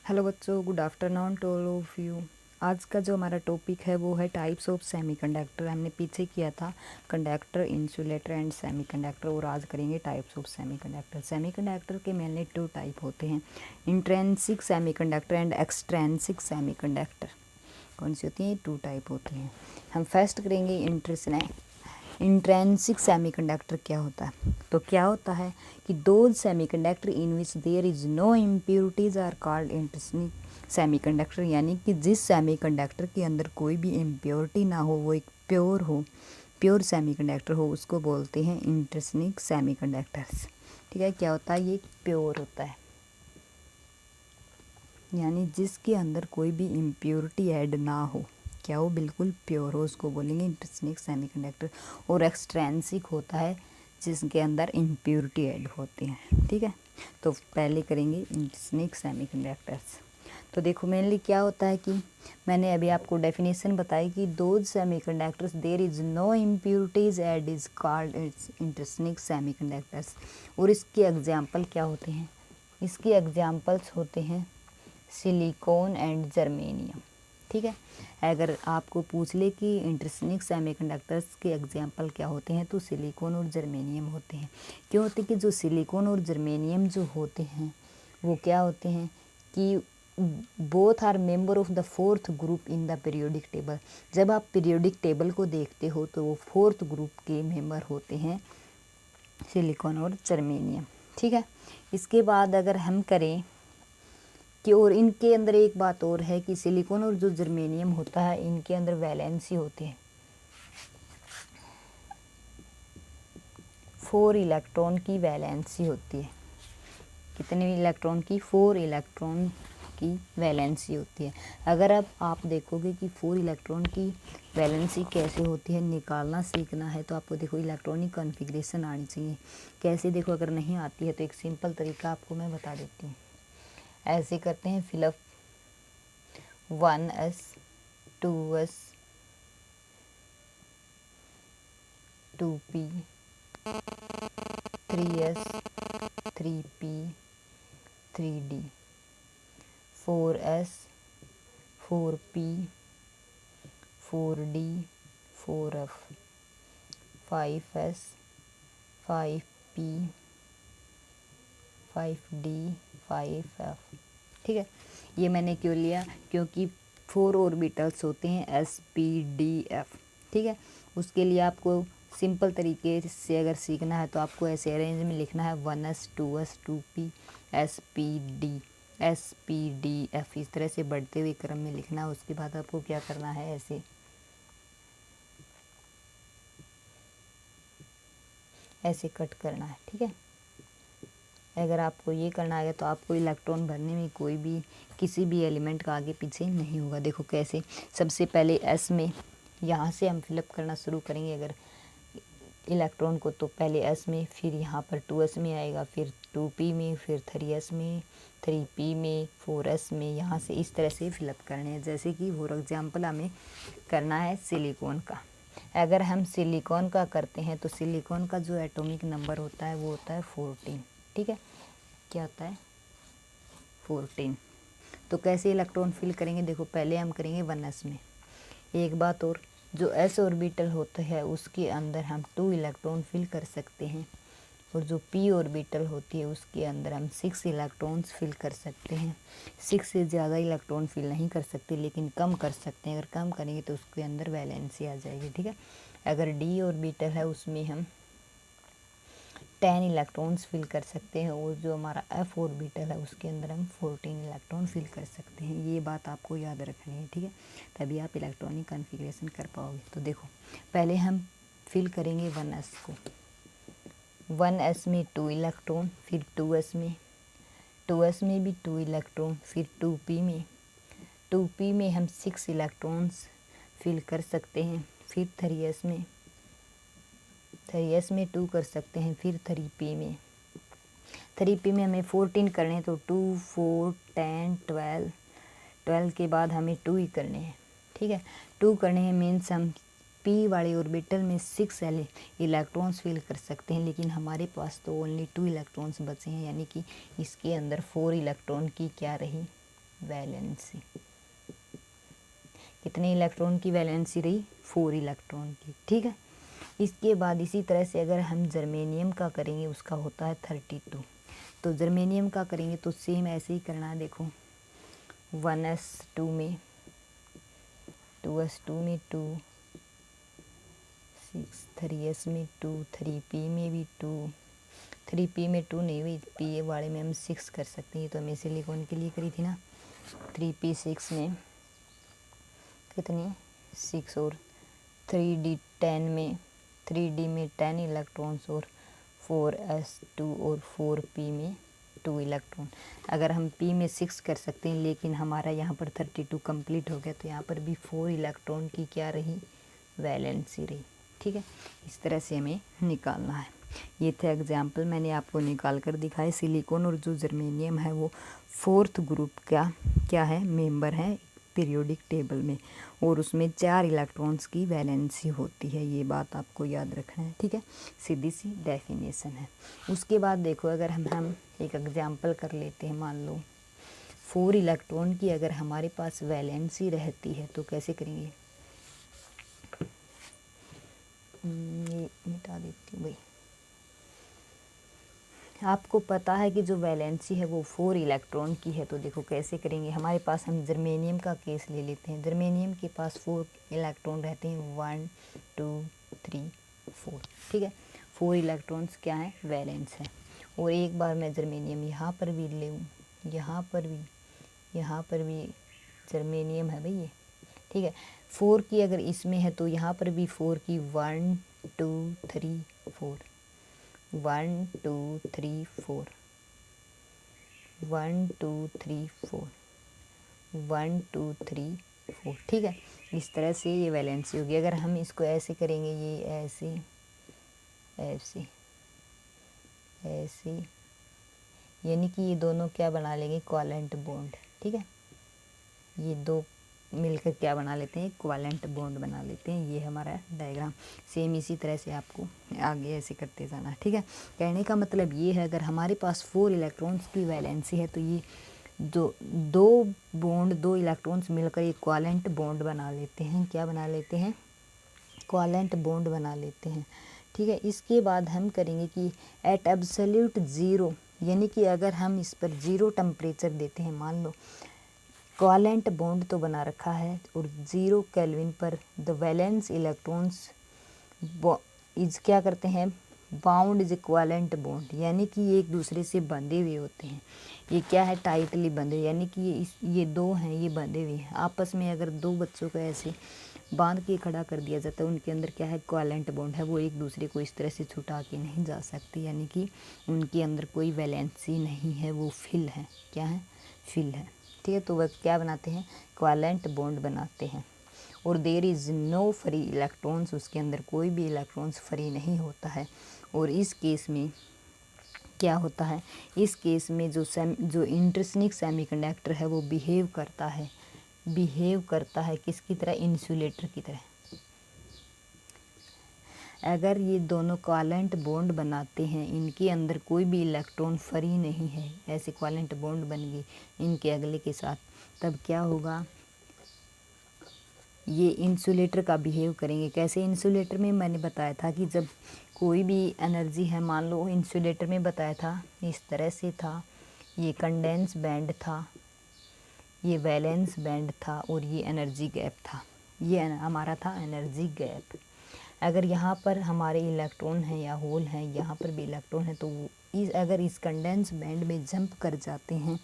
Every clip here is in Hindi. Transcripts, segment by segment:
हेलो बच्चों, good afternoon to all of you. आज का जो हमारा टॉपिक है वो है टाइप्स ऑफ सेमीकंडक्टर। हमने पीछे किया था कंडक्टर, इंसुलेटर एंड सेमीकंडक्टर, और आज करेंगे टाइप्स ऑफ सेमीकंडक्टर। सेमीकंडक्टर के मेनली टू टाइप होते हैं, intrinsic semiconductor and extrinsic semiconductor. कौन सी होती हैं? टू टाइप होती हैं। हम फर्स्ट करेंगे इंट्रिंसिक सेमीकंडक्टर क्या होता है। तो क्या होता है कि those semiconductor in which there is no impurities are called intrinsic semiconductor, यानी कि जिस सेमीकंडक्टर के अंदर कोई भी इम्प्योरिटी ना हो, वो एक प्योर सेमीकंडक्टर हो, उसको बोलते हैं इंट्रिंसिक सेमीकंडक्टर्स। ठीक है, क्या होता है? ये प्योर होता है, यानी जिसके अंदर कोई भी इम्प्योरिटी ऐड ना हो, क्या वो बिल्कुल प्योर हो, उसको बोलेंगे इंट्रिंसिक सेमीकंडक्टर। और एक्सट्रिंसिक होता है जिसके अंदर इम्प्योरिटी ऐड होती है। ठीक है, तो पहले करेंगे इंट्रिंसिक सेमीकंडक्टर्स। तो देखो मेनली क्या होता है कि मैंने अभी आपको डेफिनेशन बताई कि those semiconductors there is no impurities add is called intrinsic semiconductors. और इसके एग्जाम्पल क्या होते हैं? इसके एग्जाम्पल्स होते हैं सिलिकॉन एंड जर्मेनियम। ठीक है, अगर आपको पूछ ले कि इंट्रिंसिक सेमीकंडक्टर्स के एग्जाम्पल क्या होते हैं, तो सिलिकॉन और जर्मेनियम होते हैं। क्यों होते हैं कि जो सिलिकॉन और जर्मेनियम जो होते हैं वो क्या होते हैं कि both are member of the fourth group in the periodic table. जब आप पीरियोडिक टेबल को देखते हो तो वो फोर्थ ग्रुप के मेंबर होते हैं, सिलिकॉन और जर्मेनियम। ठीक है, इसके बाद अगर हम करें कि और इनके अंदर एक बात और है कि सिलिकॉन और जो जर्मेनियम होता है, इनके अंदर वैलेंसी होती है, 4 इलेक्ट्रॉन की वैलेंसी होती है। कितने इलेक्ट्रॉन की? 4 इलेक्ट्रॉन की वैलेंसी होती है। अगर अब आप देखोगे कि 4 इलेक्ट्रॉन की वैलेंसी कैसे होती है, निकालना सीखना है तो आपको देखो इलेक्ट्रॉनिक कॉन्फ़िगरेशन आनी चाहिए। कैसे? देखो, अगर नहीं आती है तो एक सिंपल तरीका आपको मैं बता देती हूँ। ऐसे करते हैं fill up 1s 2s 2p 3s 3p 3d 4s 4p 4d 4f 5s 5p 5d 5f। ठीक है, ये मैंने क्यों लिया? क्योंकि 4 ऑर्बिटल्स होते हैं s p d f। ठीक है, उसके लिए आपको सिंपल तरीके से अगर सीखना है तो आपको ऐसे अरेंज में लिखना है 1s 2s 2p s p d s p d f, इस तरह से बढ़ते हुए क्रम में लिखना है। उसके बाद आपको क्या करना है, ऐसे कट करना है। ठीक है, अगर आपको ये करना है तो आपको इलेक्ट्रॉन भरने में कोई भी किसी भी एलिमेंट का आगे पीछे नहीं होगा। देखो कैसे, सबसे पहले एस में यहाँ से हम फिलअप करना शुरू करेंगे अगर इलेक्ट्रॉन को, तो पहले एस में, फिर यहाँ पर 2s में आएगा, फिर 2p में, फिर 3s में, 3p में, 4s में, यहाँ से इस तरह से फिलअप करने हैं। जैसे कि फॉर एग्जांपल हमें करना है सिलिकॉन का। अगर हम सिलिकॉन का करते हैं तो सिलिकॉन का जो एटॉमिक नंबर होता है वो होता है 14। ठीक है, क्या होता है? 14। तो कैसे इलेक्ट्रॉन फिल करेंगे? देखो पहले हम करेंगे 1s में। एक बात और, जो s ऑर्बिटल होता है उसके अंदर हम 2 इलेक्ट्रॉन फिल कर सकते हैं, और जो p ऑर्बिटल होती है उसके अंदर हम 6 इलेक्ट्रॉन्स फिल कर सकते हैं। 6 से ज़्यादा इलेक्ट्रॉन फिल नहीं कर सकते, लेकिन कम कर सकते हैं। अगर कम करेंगे तो उसके अंदर वैलेंसी आ जाएगी। ठीक है, अगर d ऑर्बिटल है उसमें हम 10 इलेक्ट्रॉन्स फिल कर सकते हैं, और जो हमारा f ऑर्बिटल है उसके अंदर हम 14 इलेक्ट्रॉन फिल कर सकते हैं। ये बात आपको याद रखनी है। ठीक है, तभी आप इलेक्ट्रॉनिक कॉन्फ़िगरेशन कर पाओगे। तो देखो पहले हम फिल करेंगे 1s को। 1s में 2 इलेक्ट्रॉन, फिर 2s में, 2s में भी 2 इलेक्ट्रॉन, फिर 2p में, 2p में हम 6 इलेक्ट्रॉन्स फिल कर सकते हैं, फिर 3s में, 3s में 2 कर सकते हैं, फिर 3p में, 3p में हमें 14 करने हैं, तो 2 4 10 12, 12 के बाद हमें 2 ही करने हैं। ठीक है, 2 करने हैं मीन्स हम p वाले ऑर्बिटल में 6 इलेक्ट्रॉन्स फिल कर सकते हैं, लेकिन हमारे पास तो ओनली 2 इलेक्ट्रॉन्स बचे हैं, यानी कि इसके अंदर 4 इलेक्ट्रॉन की क्या रही, वैलेंसी। कितने इलेक्ट्रॉन की वैलेंसी रही? 4 इलेक्ट्रॉन की, ठीक है। इसके बाद इसी तरह से अगर हम जर्मेनियम का करेंगे, उसका होता है 32। तो जर्मेनियम का करेंगे तो सेम ऐसे ही करना है। देखो 1s2 में 2s2 में 2, 6, 3s में 2, 3p में भी 2, 3p में 2 नहीं हुई, p वाले में हम 6 कर सकते हैं। ये तो हमें सिलिकॉन के लिए करी थी ना। 3p 6 में कितनी 6 और 3d 10 में 3d में 10 इलेक्ट्रॉन्स और 4s2 और 4p में 2 इलेक्ट्रॉन। अगर हम p में 6 कर सकते हैं, लेकिन हमारा यहाँ पर 32 कंप्लीट हो गया, तो यहाँ पर भी 4 इलेक्ट्रॉन की क्या रही? वैलेंसी रही, ठीक है। इस तरह से हमें निकालना है। ये थे एग्जाम्पल, मैंने आपको निकाल कर दिखाए। सिलिकॉन और जो जर्मेनियम है वो 4th ग्रुप का क्या है? मेंबर है पीरियोडिक टेबल में, और उसमें 4 इलेक्ट्रॉन्स की वैलेंसी होती है। ये बात आपको याद रखना है, ठीक है। सीधी सी डेफिनेशन है। उसके बाद देखो, अगर हम एक एग्जाम्पल कर लेते हैं। मान लो 4 इलेक्ट्रॉन की अगर हमारे पास वैलेंसी रहती है तो कैसे करेंगे? ये मिटा देती हूँ भाई। आपको पता है कि जो वैलेंसी है वो 4 इलेक्ट्रॉन की है, तो देखो कैसे करेंगे। हमारे पास, हम जर्मेनियम का केस ले लेते हैं। जर्मेनियम के पास 4 इलेक्ट्रॉन रहते हैं, 1 2 3 4, ठीक है। 4 इलेक्ट्रॉन्स क्या है? वैलेंस है। और एक बार मैं जर्मेनियम यहाँ पर भी ले लूँ, यहाँ पर भी जर्मेनियम है भाई ये, ठीक है। 4 की अगर इसमें है तो यहाँ पर भी 4 की 1 2 3 4, 1 2 3 4, 1 2 3 4, 1 2 3 4, ठीक है। इस तरह से ये वैलेंसी होगी। अगर हम इसको ऐसे करेंगे, ये ऐसे ऐसे ऐसे, यानी कि ये दोनों क्या बना लेंगे? कोवेलेंट बॉन्ड, ठीक है। ये दो मिलकर क्या बना लेते हैं? कोवेलेंट बॉन्ड बना लेते हैं। ये हमारा डायग्राम। सेम इसी तरह से आपको आगे ऐसे करते जाना, ठीक है। कहने का मतलब ये है, अगर हमारे पास 4 इलेक्ट्रॉन्स की वैलेंसी है तो ये दो इलेक्ट्रॉन्स मिलकर एक कोवेलेंट बॉन्ड बना लेते हैं। क्या बना लेते हैं? कोवेलेंट बॉन्ड बना लेते हैं, ठीक है। इसके बाद हम करेंगे कि एट एब्सोल्यूट ज़ीरो, यानी कि अगर हम इस पर 0 टेम्परेचर देते हैं, मान लो कोवेलेंट बॉन्ड तो बना रखा है, और 0 केल्विन पर द वैलेंस इलेक्ट्रॉन्स इज क्या करते हैं? बाउंड इज कोवेलेंट बॉन्ड, यानी कि ये एक दूसरे से बंधे हुए होते हैं। ये क्या है? टाइटली बंधे, यानी कि ये दो हैं, ये बंधे हुए हैं आपस में। अगर दो बच्चों को ऐसे बांध के खड़ा कर दिया जाता है, उनके अंदर क्या है? कोवेलेंट बॉन्ड है। वो एक दूसरे को इस तरह से छुटा के नहीं जा सकते, यानी कि उनके अंदर कोई वैलेंसी नहीं है, वो फिल है। क्या है? फिल है, ठीक है। तो वह क्या बनाते हैं? कोवेलेंट बॉन्ड बनाते हैं। और there is no free electrons, उसके अंदर कोई भी इलेक्ट्रॉन्स फ्री नहीं होता है। और इस केस में क्या होता है? इस केस में जो इंट्रिंसिक सेमीकंडक्टर है वो बिहेव करता है किसकी तरह? इंसुलेटर की तरह। अगर ये दोनों कोवेलेंट बॉन्ड बनाते हैं, इनके अंदर कोई भी इलेक्ट्रॉन फ्री नहीं है, ऐसे कोवेलेंट बॉन्ड बन गए इनके अगले के साथ, तब क्या होगा? ये इंसुलेटर का बिहेव करेंगे। कैसे? इंसुलेटर में मैंने बताया था कि जब कोई भी एनर्जी है, मान लो इंसुलेटर में बताया था इस तरह से था, ये कंडेंस बैंड था, ये वैलेंस बैंड था, और ये एनर्जी गैप था। ये हमारा था एनर्जी गैप। अगर यहाँ पर हमारे इलेक्ट्रॉन हैं या होल हैं, यहाँ पर भी इलेक्ट्रॉन है, तो अगर इस कंडेंस बैंड में जंप कर जाते हैं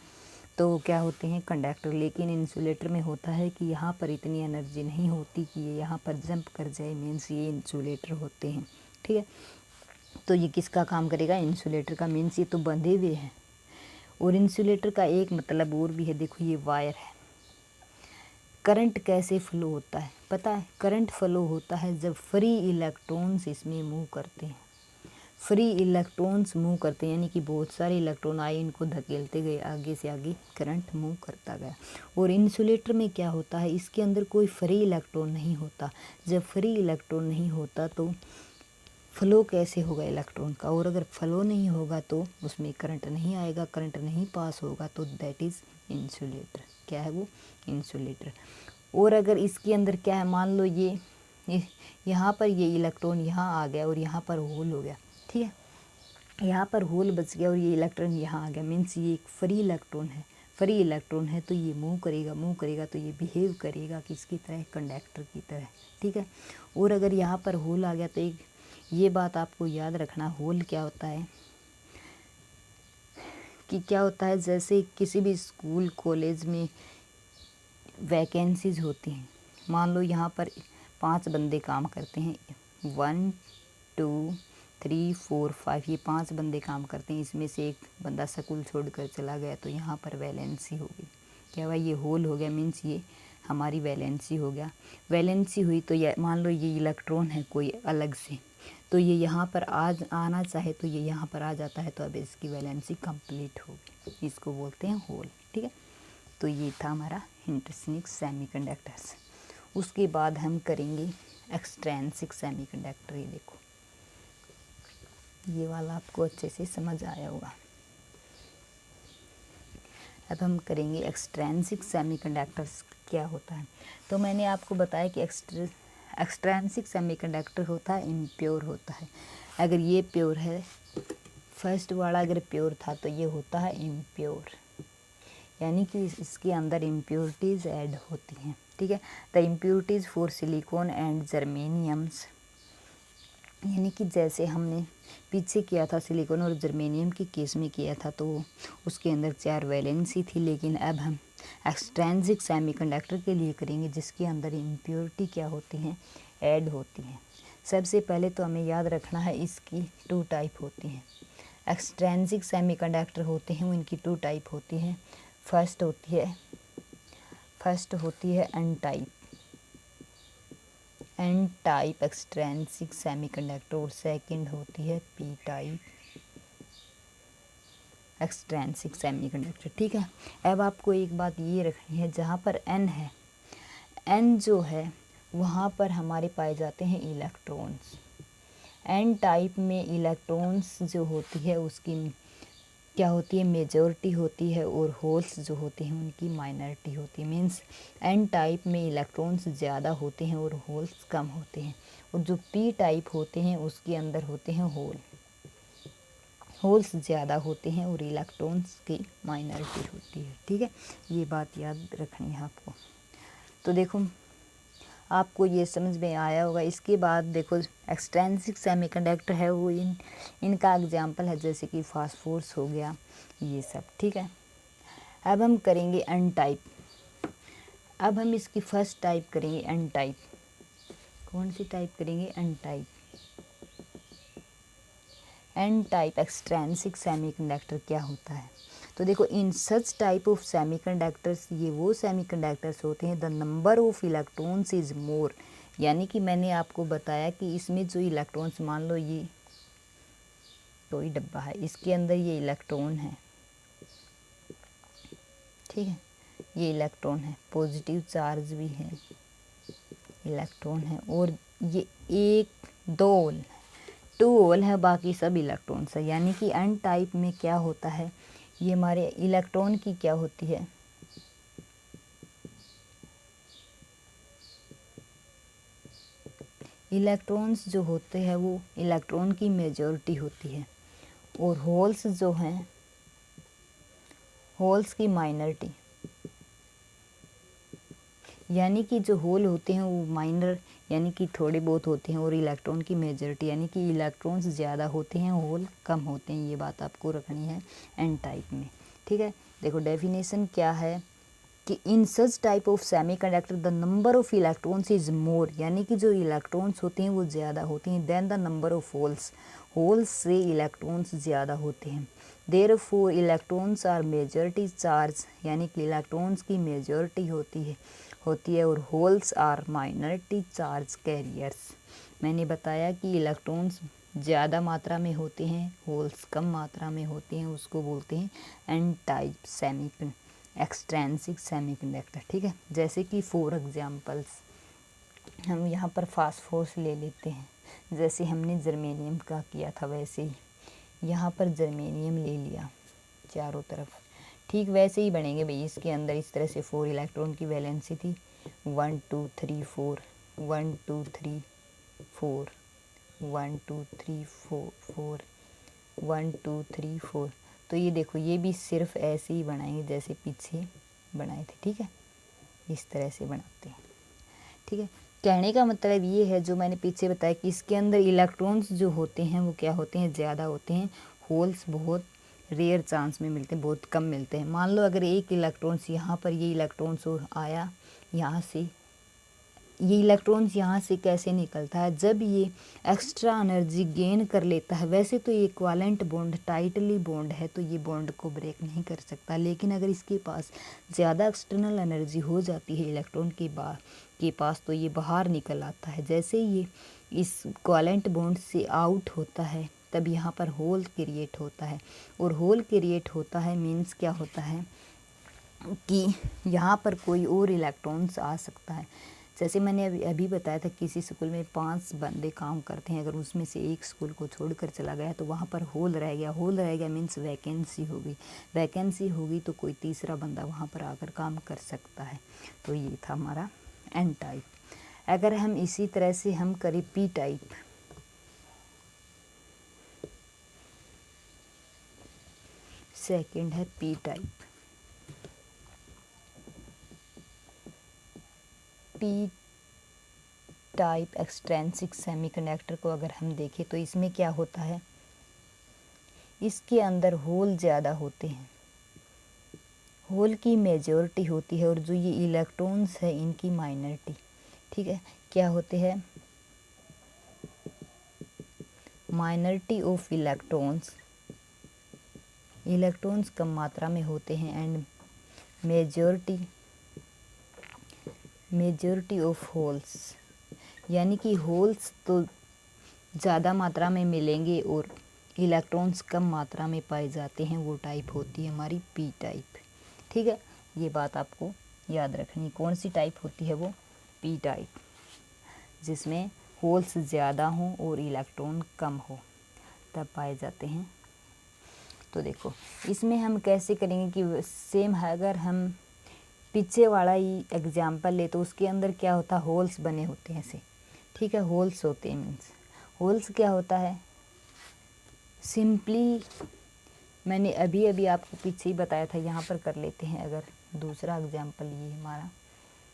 तो क्या होते हैं? कंडक्टर। लेकिन इंसुलेटर में होता है कि यहाँ पर इतनी एनर्जी नहीं होती कि ये यहाँ पर जंप कर जाए, मीन्स ये इंसुलेटर होते हैं, ठीक है। तो ये किसका काम करेगा? इंसुलेटर का। मीन्स ये तो बंधे हुए हैं। और इंसुलेटर का एक मतलब और भी है, देखो ये वायर है। करंट कैसे फ्लो होता है पता है? करंट फ्लो होता है जब फ्री इलेक्ट्रॉन्स इसमें मूव करते हैं। फ्री इलेक्ट्रॉन्स मूव करते हैं, यानी कि बहुत सारे इलेक्ट्रॉन आए, इनको धकेलते गए, आगे से आगे करंट मूव करता गया। और इंसुलेटर में क्या होता है? इसके अंदर कोई फ्री इलेक्ट्रॉन नहीं होता। जब फ्री इलेक्ट्रॉन नहीं होता तो फ्लो कैसे होगा इलेक्ट्रॉन का? और अगर फ्लो नहीं होगा तो उसमें करंट नहीं आएगा, करंट नहीं पास होगा, तो दैट इज़ इंसुलेटर। क्या है वो? इंसुलेटर। और अगर इसके अंदर क्या है, मान लो ये यहाँ पर ये इलेक्ट्रॉन यहाँ आ गया और यहाँ पर होल हो गया, ठीक है, यहाँ पर होल बच गया और ये इलेक्ट्रॉन यहाँ आ गया, मीन्स ये एक फ्री इलेक्ट्रॉन है। फ्री इलेक्ट्रॉन है तो ये मूव करेगा तो ये बिहेव करेगा किसकी तरह? कंडक्टर की तरह, ठीक है। और अगर यहाँ पर होल आ गया तो एक ये बात आपको याद रखना, होल क्या होता है कि क्या होता है, जैसे किसी भी स्कूल कॉलेज में वैकेंसीज होती हैं, मान लो यहाँ पर 5 बंदे काम करते हैं, 1 2 3 4 5, ये 5 बंदे काम करते हैं, इसमें से एक बंदा स्कूल छोड़कर चला गया तो यहाँ पर वैलेंसी होगी। क्या हुआ? ये होल हो गया, मीन्स ये हमारी वैलेंसी हो गया। वैलेंसी हुई तो ये मान लो ये इलेक्ट्रॉन है कोई अलग से, तो ये यहाँ पर आना चाहे तो ये यहाँ पर आ जाता है, तो अब इसकी वैलेंसी कंप्लीट होगी, इसको बोलते हैं होल, ठीक है। तो ये था हमारा इंट्रिंसिक सेमीकंडक्टर्स। उसके बाद हम करेंगे एक्सट्रिंसिक सेमीकंडक्टर। ये देखो, ये वाला आपको अच्छे से समझ आया होगा। अब हम करेंगे एक्सट्रिंसिक सेमीकंडक्टर्स क्या होता है। तो मैंने आपको बताया कि एक्सट्रिंसिक सेमीकंडक्टर होता है इम्प्योर होता है। अगर ये प्योर है, फर्स्ट वाला अगर प्योर था तो ये होता है इम्प्योर, यानी कि इसके अंदर इम्प्योरिटीज़ ऐड होती हैं, ठीक है। The impurities for silicon and germaniums, यानी कि जैसे हमने पीछे किया था सिलिकॉन और जर्मेनियम के केस में किया था तो उसके अंदर 4 वैलेंसी थी, लेकिन अब हम एक्सट्रिंसिक सेमीकंडक्टर के लिए करेंगे जिसके अंदर इम्प्योरिटी क्या होती हैं? ऐड होती हैं। सबसे पहले तो हमें याद रखना है इसकी 2 टाइप होती हैं। एक्सट्रिंसिक सेमीकंडक्टर होते हैं वो, इनकी 2 टाइप होती हैं। फर्स्ट होती है एन टाइप एक्सट्रिंसिक सेमीकंडक्टर और सेकंड होती है पी टाइप एक्सट्रिंसिक सेमीकंडक्टर, ठीक है। अब आपको एक बात ये रखनी है, जहाँ पर एन है, एन जो है वहाँ पर हमारे पाए जाते हैं इलेक्ट्रॉन्स। एन टाइप में इलेक्ट्रॉन्स जो होती है उसकी क्या होती है? मेजॉरिटी होती है, और होल्स जो होते हैं उनकी माइनॉरिटी होती है। मीन्स एन टाइप में इलेक्ट्रॉन्स ज़्यादा होते हैं और होल्स कम होते हैं, और जो पी टाइप होते हैं उसके अंदर होते हैं होल्स ज़्यादा होते हैं और इलेक्ट्रॉन्स की माइनॉरिटी होती है, ठीक है। ये बात याद रखनी है आपको। तो देखो आपको ये समझ में आया होगा। इसके बाद देखो एक्सट्रिंसिक सेमीकंडक्टर है वो इनका एग्जाम्पल है, जैसे कि फास्फोरस हो गया, ये सब, ठीक है। अब हम करेंगे एन टाइप। अब हम इसकी फर्स्ट टाइप करेंगे एन टाइप। कौन सी टाइप करेंगे? N type. N type extrinsic semiconductor क्या होता है? तो देखो, in such type of semiconductors, ये वो सेमीकंडक्टर्स होते हैं the number of electrons is more, यानी कि मैंने आपको बताया कि इसमें जो इलेक्ट्रॉन्स, मान लो ये कोई डब्बा है, इसके अंदर ये इलेक्ट्रॉन है, ठीक है, ये इलेक्ट्रॉन है, पॉजिटिव चार्ज भी है, इलेक्ट्रॉन है, और ये 2 होल है, बाकी सब इलेक्ट्रॉन्स है। यानी कि एन टाइप में क्या होता है, ये हमारे इलेक्ट्रॉन की क्या होती है? इलेक्ट्रॉन्स जो होते हैं वो इलेक्ट्रॉन की मेजॉरिटी होती है, और होल्स जो हैं होल्स की माइनॉरिटी। यानी कि जो होल होते हैं वो माइनर यानी कि थोड़े बहुत होते हैं, और इलेक्ट्रॉन की मेजॉरिटी यानी कि इलेक्ट्रॉन्स ज़्यादा होते हैं, होल कम होते हैं। ये बात आपको रखनी है एन टाइप में, ठीक है। देखो डेफिनेशन क्या है कि in such type of semiconductor the number of electrons is more, यानी कि जो इलेक्ट्रॉन्स होते हैं वो ज़्यादा होते हैं, then the number of holes से इलेक्ट्रॉन्स ज़्यादा होते हैं। Therefore electrons are majority charge, यानी कि इलेक्ट्रॉन्स की मेजॉरिटी होती है और holes are minority charge carriers. मैंने बताया कि इलेक्ट्रॉन्स ज़्यादा मात्रा में होते हैं, होल्स कम मात्रा में होते हैं, उसको बोलते हैं एन टाइप एक्सट्रिंसिक सेमीकंडक्टर, ठीक है। जैसे कि फॉर एग्जांपल्स हम यहाँ पर फास्फोरस ले लेते हैं, जैसे हमने जर्मेनियम का किया था वैसे ही यहाँ पर जर्मेनियम ले लिया चारों तरफ, ठीक वैसे ही बनेंगे भाई। इसके अंदर इस तरह से 4 इलेक्ट्रॉन की वैलेंसी थी, 1 2 3 4, 1 2 3 4, 1 2 3 4 4, 1 2 3 4। तो ये देखो ये भी सिर्फ ऐसे ही बनाएंगे जैसे पीछे बनाए थे, ठीक है, इस तरह से बनाते हैं, ठीक है। कहने का मतलब ये है जो मैंने पीछे बताया कि इसके अंदर इलेक्ट्रॉन्स जो होते हैं वो क्या होते हैं, ज़्यादा होते हैं। होल्स बहुत रेयर चांस में मिलते हैं, बहुत कम मिलते हैं। मान लो अगर एक इलेक्ट्रॉन्स यहाँ पर, ये इलेक्ट्रॉन्स आया यहाँ से, ये इलेक्ट्रॉन्स यहाँ से कैसे निकलता है, जब ये एक्स्ट्रा एनर्जी गेन कर लेता है। वैसे तो ये कोवेलेंट बॉन्ड टाइटली बॉन्ड है तो ये बॉन्ड को ब्रेक नहीं कर सकता, लेकिन अगर इसके पास ज़्यादा एक्सटर्नल एनर्जी हो जाती है इलेक्ट्रॉन के पास तो ये बाहर निकल आता है। जैसे ये इस कोवेलेंट बॉन्ड से आउट होता है तब यहाँ पर होल क्रिएट होता है, और होल क्रिएट होता है मीन्स क्या होता है कि यहाँ पर कोई और इलेक्ट्रॉन्स आ सकता है। जैसे मैंने अभी बताया था किसी स्कूल में 5 बंदे काम करते हैं, अगर उसमें से एक स्कूल को छोड़कर चला गया तो वहाँ पर होल रह गया। होल रह गया मीन्स वैकेंसी होगी, वैकेंसी होगी तो कोई तीसरा बंदा वहाँ पर आकर काम कर सकता है। तो ये था हमारा एन टाइप। अगर हम इसी तरह से हम करें पी टाइप, सेकंड है P type. P type extrinsic semiconductor को अगर हम देखें तो इसमें क्या होता है, इसके अंदर होल ज़्यादा होते हैं, होल की मेजॉरिटी होती है, और जो ये इलेक्ट्रॉन्स है इनकी माइनॉरिटी, ठीक है। क्या होते हैं, माइनॉरिटी ऑफ इलेक्ट्रॉन्स, इलेक्ट्रॉन्स कम मात्रा में होते हैं, एंड मेजॉरिटी ऑफ होल्स, यानी कि होल्स तो ज़्यादा मात्रा में मिलेंगे और इलेक्ट्रॉन्स कम मात्रा में पाए जाते हैं, वो टाइप होती है हमारी पी टाइप, ठीक है। ये बात आपको याद रखनी, कौन सी टाइप होती है वो, पी टाइप, जिसमें होल्स ज़्यादा हों और इलेक्ट्रॉन कम हो तब पाए जाते हैं। तो देखो इसमें हम कैसे करेंगे कि सेम है, अगर हम पीछे वाला ही एग्जाम्पल ले तो उसके अंदर क्या होता है, होल्स बने होते हैं ऐसे, ठीक है, होल्स होते हैं मीन्स होल्स क्या होता है, सिंपली मैंने अभी अभी आपको पीछे ही बताया था। यहाँ पर कर लेते हैं, अगर दूसरा एग्जाम्पल ये हमारा,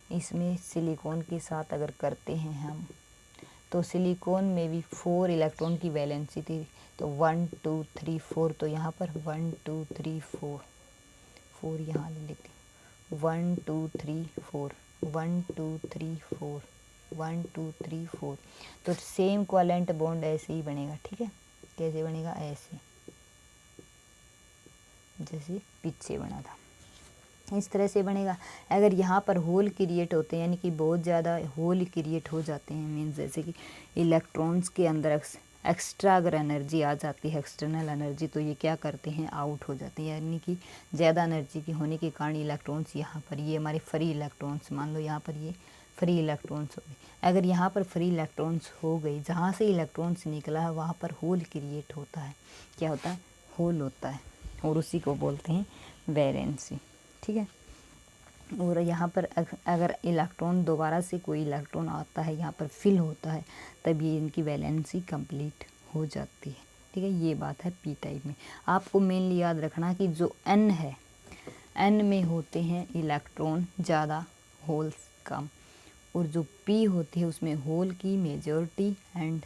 इसमें सिलिकॉन के साथ अगर करते हैं हम, तो सिलिकॉन में भी 4 इलेक्ट्रॉन की वैलेंसी थी, तो 1 2 3 4, तो यहाँ पर 1 2 3 4 यहाँ ले लेते हैं, 1 2 3 4, 1 2 3 4, 1 2 3 4। तो सेम कोवेलेंट बॉन्ड ऐसे ही बनेगा, ठीक है। कैसे बनेगा, ऐसे जैसे पीछे बना था, इस तरह से बनेगा। अगर यहाँ पर होल क्रिएट होते हैं, यानी कि बहुत ज़्यादा होल क्रिएट हो जाते हैं, मीन्स जैसे कि इलेक्ट्रॉन्स के अंदर एक्स्ट्रा अगर एनर्जी आ जाती है, एक्सटर्नल एनर्जी, तो ये क्या करते हैं, आउट हो जाते हैं, यानी कि ज़्यादा एनर्जी के होने के कारण इलेक्ट्रॉन्स यहाँ पर, ये हमारे फ्री इलेक्ट्रॉन्स, मान लो यहाँ पर ये फ्री इलेक्ट्रॉन्स हो गए। अगर यहाँ पर फ्री इलेक्ट्रॉन्स हो गई, जहाँ से इलेक्ट्रॉन्स निकला है वहाँ पर होल क्रिएट होता है, क्या होता है, होल होता है, और उसी को बोलते हैं वैलेंसी, ठीक है। और यहाँ पर अगर इलेक्ट्रॉन दोबारा से कोई इलेक्ट्रॉन आता है, यहाँ पर फिल होता है, तब ये इनकी वैलेंसी कंप्लीट हो जाती है, ठीक है। ये बात है पी टाइप में। आपको मेनली याद रखना कि जो एन है, एन में होते हैं इलेक्ट्रॉन ज़्यादा, होल्स कम, और जो पी होती है उसमें होल की मेजॉरिटी एंड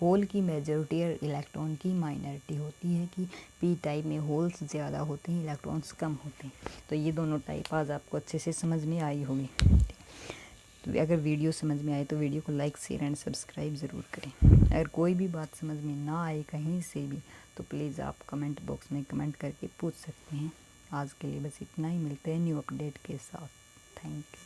होल की मेजॉरिटी और इलेक्ट्रॉन की माइनॉरिटी होती है, कि पी टाइप में होल्स ज़्यादा होते हैं, इलेक्ट्रॉन्स कम होते हैं। तो ये दोनों टाइप आज आपको अच्छे से समझ में आई होगी। तो अगर वीडियो समझ में आए तो वीडियो को लाइक शेयर एंड सब्सक्राइब ज़रूर करें। अगर कोई भी बात समझ में ना आए कहीं से भी तो प्लीज़ आप कमेंट बॉक्स में कमेंट करके पूछ सकते हैं। आज के लिए बस इतना ही, मिलते हैं न्यू अपडेट के साथ। Thank you.